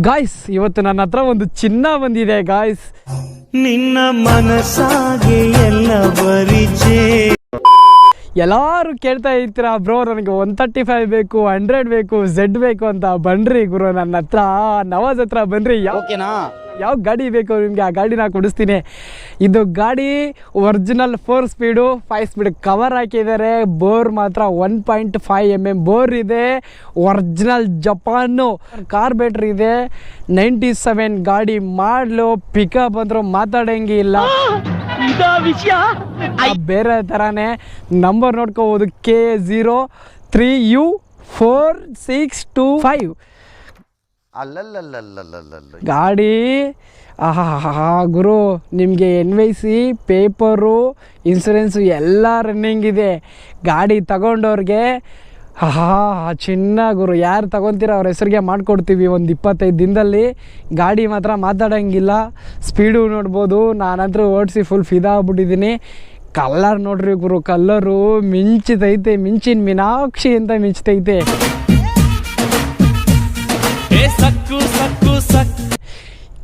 Guys ಇವತ್ತು ನನ್ನ ಹತ್ರ ಒಂದು ಚಿನ್ನ ಬಂದಿದೆ ಗಾಯ್ಸ್. ನಿನ್ನ ಮನಸ್ಸಾಗೆ ಎಲ್ಲ ಪರಿಚಯ. ಎಲ್ಲಾರು ಕೇಳ್ತಾ ಇರ್ತೀರಾ ಬ್ರೋ ನನಗೆ 135 ಬೇಕು, 100 ಬೇಕು, Z ಬೇಕು ಅಂತ. ಬನ್ರಿ ಗುರು ನನ್ನ ಹತ್ರ, ನವಾಜ್ ಹತ್ರ ಬನ್ರಿ. ಯಾವ ಗಾಡಿ ಬೇಕು ನಿಮಗೆ ಆ ಗಾಡಿನ ಕೊಡಿಸ್ತೀನಿ. ಇದು ಗಾಡಿ ಒರಿಜಿನಲ್ 4 ಸ್ಪೀಡು 5 ಸ್ಪೀಡ್ ಕವರ್ ಹಾಕಿದ್ದಾರೆ. ಬೋರ್ ಮಾತ್ರ 1.5 mm ಬೋರ್ ಇದೆ. ಒರಿಜಿನಲ್ ಜಪಾನು ಕಾರ್ಬೇಟ್ರ್ ಇದೆ. 97 ಗಾಡಿ ಮಾಡಲು ಪಿಕಪ್ ಅಂದ್ರೂ ಮಾತಾಡಂಗಿಲ್ಲ. ಬೇರೆ ಥರನೇ ನಂಬರ್ ನೋಡ್ಕೋಬೋದು, K03U4625 ಗಾಡಿ. ಗುರು ನಿಮಗೆ NYC ಪೇಪರು ಇನ್ಸೂರೆನ್ಸು ಎಲ್ಲ ರನ್ನಿಂಗ್ ಇದೆ. ಗಾಡಿ ತಗೊಂಡವ್ರಿಗೆ ಚಿನ್ನ ಗುರು. ಯಾರು ತಗೊತೀರ ಅವ್ರ ಹೆಸರಿಗೆ ಮಾಡಿಕೊಡ್ತೀವಿ ಒಂದು 25 ದಿನದಲ್ಲಿ. ಗಾಡಿ ಮಾತ್ರ ಮಾತಾಡೋಂಗಿಲ್ಲ. ಸ್ಪೀಡು ನೋಡ್ಬೋದು. ನಾನಂತರೂ ಓಡಿಸಿ ಫುಲ್ ಫಿದಾ ಆಗ್ಬಿಟ್ಟಿದ್ದೀನಿ. ಕಲರ್ ನೋಡ್ರಿ ಗುರು, ಕಲ್ಲರು ಮಿಂಚಿತೈತೆ. ಮಿಂಚಿನ ಮೀನಾಕ್ಷಿ ಅಂತ ಮಿಂಚಿತೈತೆ.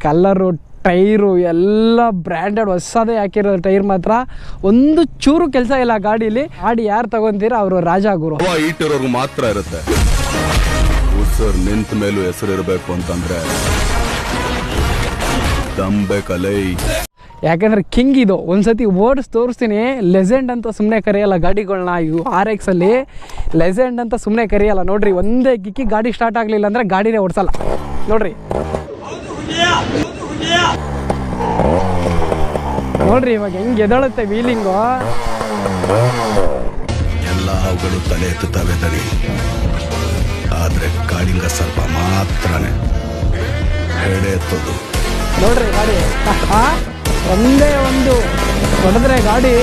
ಕಲ್ಲರು, ಟೈರು ಎಲ್ಲ ಬ್ರ್ಯಾಂಡೆಡ್ ಹೊಸದೇ ಹಾಕಿರೋ ಟೈರ್. ಮಾತ್ರ ಒಂದು ಚೂರು ಕೆಲಸ ಇಲ್ಲ ಗಾಡೀಲಿ. ಗಾಡಿ ಯಾರು ತಗೊಂತೀರ ಅವರು ರಾಜ ಗುರು. ಈಟಿರೋರ್ಗು ಮಾತ್ರ ಇರುತ್ತೆ. ಉಸರ್ ನಿಂತ ಮೇಲೂ ಹೆಸರು ಇರಬೇಕು ಅಂತಂದ್ರೆ ದಂಬೇಕಲೈ. ಯಾಕಂದ್ರೆ ಕಿಂಗ್ ಇದು. ಒಂದ್ಸತಿ ಓಡಿಸ್ ತೋರಿಸ್ತೀನಿ. ಲೆಜೆಂಡ್ ಅಂತ ಸುಮ್ಮನೆ ಕರೆಯಲ್ಲ ಗಾಡಿಗಳನ್ನ. ಇವು RX ಅಲ್ಲಿ ಲೆಜೆಂಡ್ ಅಂತ ಸುಮ್ಮನೆ ಕರೆಯಲ್ಲ. ನೋಡ್ರಿ, ಒಂದೇ ಕಿಕ್ಕಿ ಗಾಡಿ ಸ್ಟಾರ್ಟ್ ಆಗಲಿಲ್ಲ ಅಂದರೆ ಗಾಡಿನೇ ಓಡಿಸಲ್ಲ. ನೋಡ್ರಿ ನೋಡ್ರಿ ಇವಾಗ ಹೆಂಗೆ ಎದಳುತ್ತೆ ವೀಲಿಂಗು. ಎಲ್ಲ ಅವುಗಳು ತಲೆ ಎತ್ತುತ್ತವೆ ತಡಿ, ಆದ್ರೆ ಗಾಡಿಂಗ ಸ್ವಲ್ಪ ಮಾತ್ರನೇ ಹೆಡೆ ಎತ್ತೋದು. ನೋಡ್ರಿ ಗಾಡಿ ಒಂದೇ ಒಂದು ಹೊಡೆದ್ರೆ ಗಾಡಿ